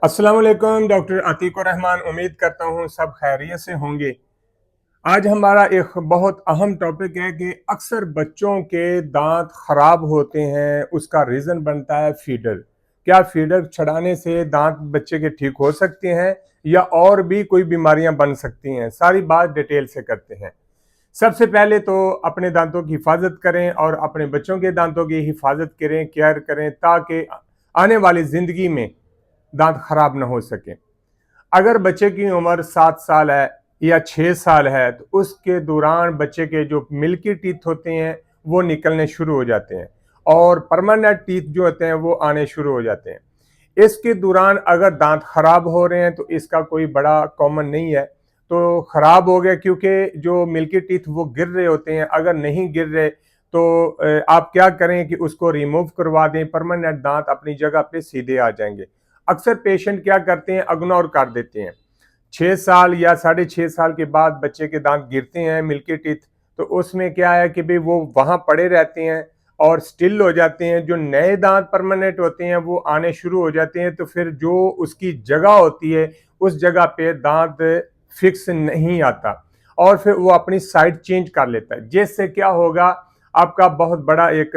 अस्सलाम वालेकुम। डॉक्टर अतीकुर रहमान। उम्मीद करता हूँ सब खैरियत से होंगे। आज हमारा एक बहुत अहम टॉपिक है कि अक्सर बच्चों के दांत खराब होते हैं, उसका रीज़न बनता है फीडर। क्या फीडर चढ़ाने से दांत बच्चे के ठीक हो सकते हैं या और भी कोई बीमारियां बन सकती हैं? सारी बात डिटेल से करते हैं। सबसे पहले तो अपने दांतों की हिफाजत करें और अपने बच्चों के दांतों की हिफाजत करें, केयर करें, ताकि आने वाली ज़िंदगी में दांत खराब ना हो सके। अगर बच्चे की उम्र 7 साल है या 6 साल है तो उसके दौरान बच्चे के जो मिल्की टीथ होते हैं वो निकलने शुरू हो जाते हैं और परमानेंट टीथ जो होते हैं वो आने शुरू हो जाते हैं। इसके दौरान अगर दांत खराब हो रहे हैं तो इसका कोई बड़ा कॉमन नहीं है, तो खराब हो गया क्योंकि जो मिल्की टीथ वो गिर रहे होते हैं। अगर नहीं गिर रहे तो आप क्या करें कि उसको रिमूव करवा दें, परमानेंट दांत अपनी जगह पे सीधे आ जाएंगे। अक्सर पेशेंट क्या करते हैं, इग्नोर कर देते हैं। 6 साल या 6.5 साल के बाद बच्चे के दांत गिरते हैं मिल्की टीथ, तो उसमें क्या है कि भाई वो वहां पड़े रहते हैं और स्टिल हो जाते हैं। जो नए दांत परमानेंट होते हैं वो आने शुरू हो जाते हैं, तो फिर जो उसकी जगह होती है उस जगह पे दांत फिक्स नहीं आता और फिर वो अपनी साइड चेंज कर लेता है, जिससे क्या होगा, आपका बहुत बड़ा एक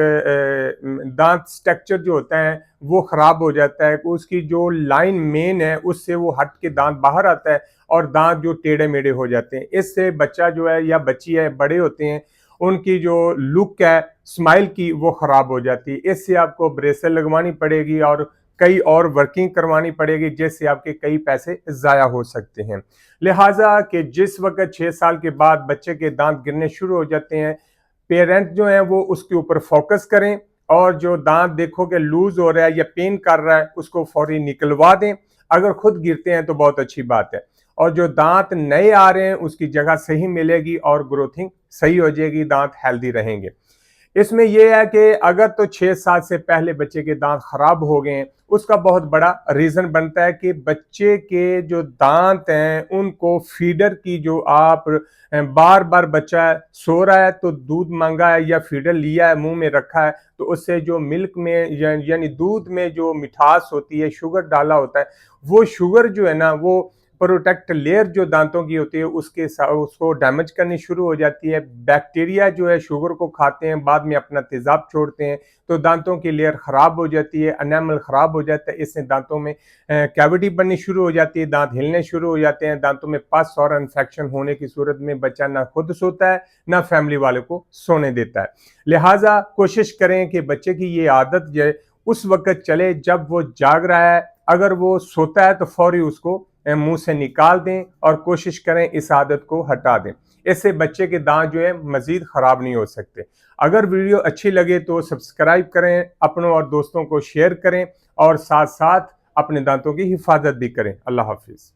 दांत स्ट्रक्चर जो होता है वो खराब हो जाता है। उसकी जो लाइन मेन है उससे वो हट के दांत बाहर आता है और दांत जो टेढ़े मेढ़े हो जाते हैं। इससे बच्चा जो है या बच्ची है बड़े होते हैं, उनकी जो लुक है स्माइल की वो खराब हो जाती है। इससे आपको ब्रेसें लगवानी पड़ेगी और कई और वर्किंग करवानी पड़ेगी, जिससे आपके कई पैसे ज़ाया हो सकते हैं। लिहाजा कि जिस वक्त 6 साल के बाद बच्चे के दांत गिरने शुरू हो जाते हैं, पेरेंट जो है वो उसके ऊपर फोकस करें और जो दांत देखो कि लूज हो रहा है या पेन कर रहा है उसको फौरी निकलवा दें। अगर खुद गिरते हैं तो बहुत अच्छी बात है, और जो दांत नए आ रहे हैं उसकी जगह सही मिलेगी और ग्रोथिंग सही हो जाएगी, दांत हेल्दी रहेंगे। इसमें यह है कि अगर तो 6 साल से पहले बच्चे के दांत खराब हो गए हैं, उसका बहुत बड़ा रीजन बनता है कि बच्चे के जो दांत हैं उनको फीडर की जो आप बार बार बच्चा सो रहा है तो दूध मांगा है या फीडर लिया है मुंह में रखा है, तो उससे जो मिल्क में यानी दूध में जो मिठास होती है, शुगर डाला होता है, वो शुगर जो है ना वो प्रोटेक्ट लेयर जो दांतों की होती है उसके उसको डैमेज करनी शुरू हो जाती है। बैक्टीरिया जो है शुगर को खाते हैं, बाद में अपना तेजाब छोड़ते हैं, तो दांतों की लेयर खराब हो जाती है, एनामल खराब हो जाता है। इससे दांतों में कैविटी बननी शुरू हो जाती है, दांत हिलने शुरू हो जाते हैं, दांतों में पस और इन्फेक्शन होने की सूरत में बच्चा ना खुद सोता है ना फैमिली वाले को सोने देता है। लिहाजा कोशिश करें कि बच्चे की ये आदत जो है उस वक्त चले जब वो जाग रहा है। अगर वो सोता है तो फौरी उसको मुंह से निकाल दें और कोशिश करें इस आदत को हटा दें। इससे बच्चे के दांत जो है मजीद खराब नहीं हो सकते। अगर वीडियो अच्छी लगे तो सब्सक्राइब करें, अपनों और दोस्तों को शेयर करें और साथ साथ अपने दांतों की हिफाजत भी करें। अल्लाह हाफिज।